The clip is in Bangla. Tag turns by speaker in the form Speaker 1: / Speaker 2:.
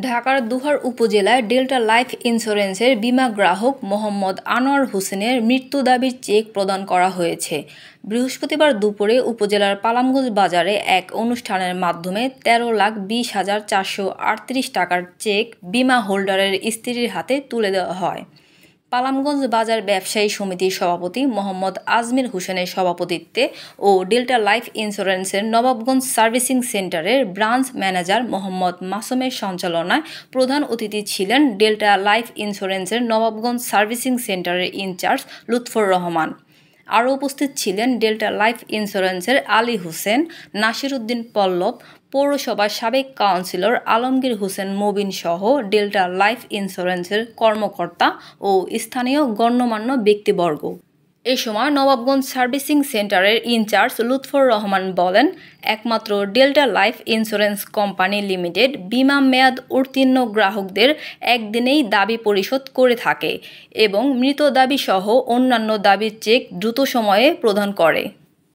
Speaker 1: ঢাকার দুহার উপজেলায় ডেল্টা লাইফ ইন্স্যুরেন্সের বিমা গ্রাহক মোহাম্মদ আনোয়ার হোসেনের মৃত্যু দাবির চেক প্রদান করা হয়েছে। বৃহস্পতিবার দুপুরে উপজেলার পালামগঞ্জ বাজারে এক অনুষ্ঠানের মাধ্যমে 13,20,438 টাকার চেক বিমা হোল্ডারের স্ত্রীর হাতে তুলে দেওয়া হয়। পালামগঞ্জ বাজার ব্যবসায়ী সমিতির সভাপতি মোহাম্মদ আজমির হোসেনের সভাপতিত্বে ও ডেল্টা লাইফ ইন্স্যুরেন্সের নবাবগঞ্জ সার্ভিসিং সেন্টারের ব্রাঞ্চ ম্যানেজার মোহাম্মদ মাসুমের সঞ্চালনায় প্রধান অতিথি ছিলেন ডেল্টা লাইফ ইন্স্যুরেন্সের নবাবগঞ্জ সার্ভিসিং সেন্টারের ইনচার্জ লুৎফর রহমান। আরও উপস্থিত ছিলেন ডেল্টা লাইফ ইন্স্যুরেন্সের আলী হোসেন, নাসির উদ্দিন পল্লব, পৌরসভার সাবেক কাউন্সিলর আলমগীর হোসেন মবিন সহ ডেল্টা লাইফ ইন্স্যুরেন্সের কর্মকর্তা ও স্থানীয় গণ্যমান্য ব্যক্তিবর্গ। এ সময় নবাবগঞ্জ সার্ভিসিং সেন্টারের ইনচার্জ লুৎফর রহমান বলেন, একমাত্র delta life insurance company limited বিমা মেয়াদ উত্তীর্ণ গ্রাহকদের একদিনেই দাবি পরিশোধ করে থাকে এবং মৃত দাবি সহ অন্যান্য দাবির চেক দ্রুত সময়ে প্রদান করে।